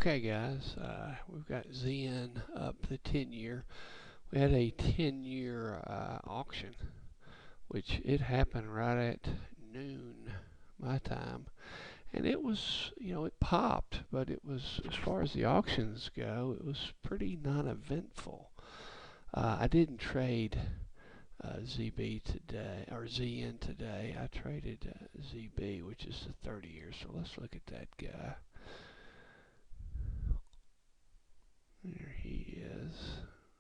Okay, guys, we've got ZN up the 10-year. We had a 10-year auction, which it happened right at noon my time, and it was, it popped, but it was, as far as the auctions go, it was pretty non-eventful. I didn't trade ZB today, or ZN today. I traded ZB, which is the 30 year. So let's look at that guy. There he is.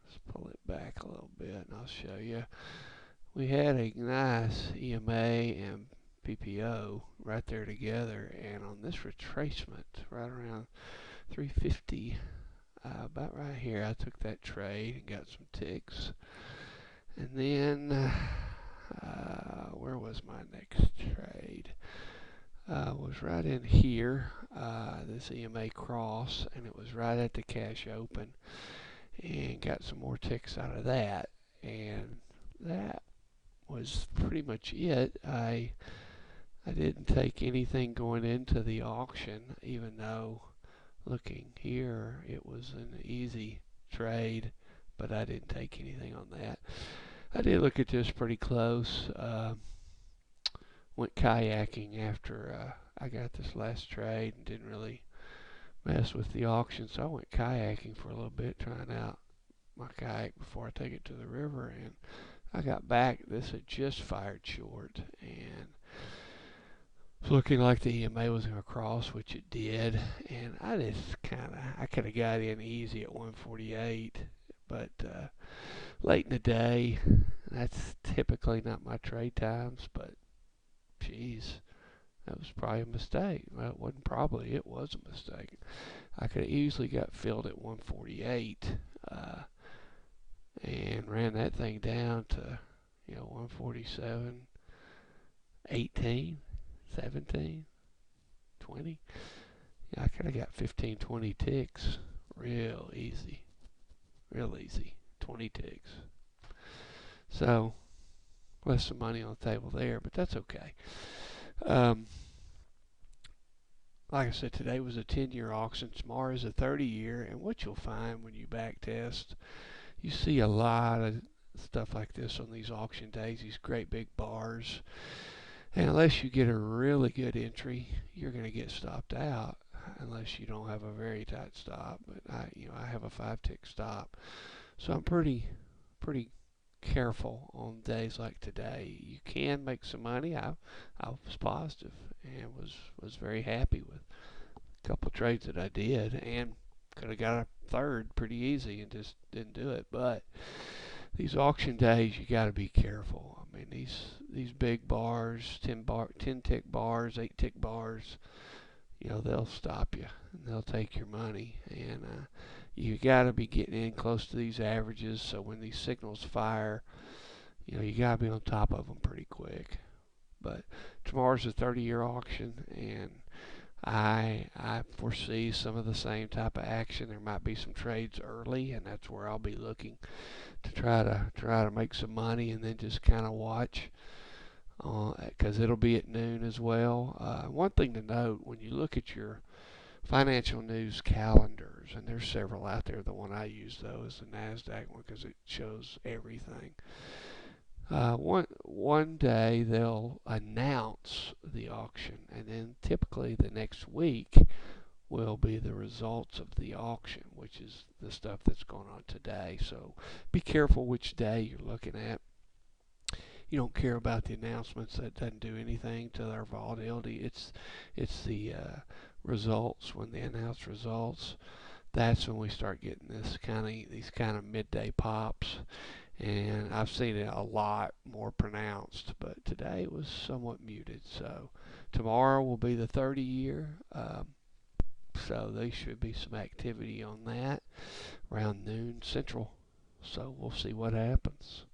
Let's pull it back a little bit and I'll show you. We had a nice EMA and PPO right there together, and on this retracement right around 350, about right here, I took that trade and got some ticks. And then where was my next trade? Was right in here, this EMA cross, and it was right at the cash open, and got some more ticks out of that, and that was pretty much it. I didn't take anything going into the auction, even though looking here it was an easy trade, but I didn't take anything on that. I did look at this pretty close. Went kayaking after I got this last trade and didn't really mess with the auction, so I went kayaking for a little bit, trying out my kayak before I take it to the river, and I got back. This had just fired short, and it's looking like the EMA was going to cross, which it did, and I could have got in easy at 148, but late in the day, that's typically not my trade times, but geez, that was probably a mistake. Well, it wasn't probably, it was a mistake. I could have easily got filled at 148 and ran that thing down to, 147, 18, 17, 20. Yeah, I could have got 15, 20 ticks real easy. 20 ticks. So, left some money on the table there, but that's okay. Like I said, today was a 10-year auction. Tomorrow is a 30-year, and what you'll find when you back test, you see a lot of stuff like this on these auction days, these great big bars. And unless you get a really good entry, you're going to get stopped out unless you don't have a very tight stop. But I have a 5-tick stop, so I'm pretty careful on days like today. You can make some money. I was positive and was very happy with a couple of trades that I did, and could have got a third pretty easy and just didn't do it. But these auction days, you got to be careful. I mean, these big bars, 10 tick bars, 8 tick bars, they'll stop you and they'll take your money, and you got to be getting in close to these averages, so when these signals fire, you got to be on top of them pretty quick. But tomorrow's a 30-year auction, and I foresee some of the same type of action. There might be some trades early, and that's where I'll be looking to try to make some money, and then just kind of watch, because it'll be at noon as well. One thing to note, when you look at your financial news calendars, and there's several out there. The one I use, though, is the NASDAQ one because it shows everything. One day they'll announce the auction, and then typically the next week will be the results of the auction, which is the stuff that's going on today. So be careful which day you're looking at. You don't care about the announcements. That doesn't do anything to our volatility. It's the results. When they announce results, that's when we start getting these kind of midday pops, and I've seen it a lot more pronounced, but today it was somewhat muted. So tomorrow will be the 30-year, so there should be some activity on that around noon central, so we'll see what happens.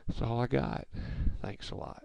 That's all I got. Thanks a lot.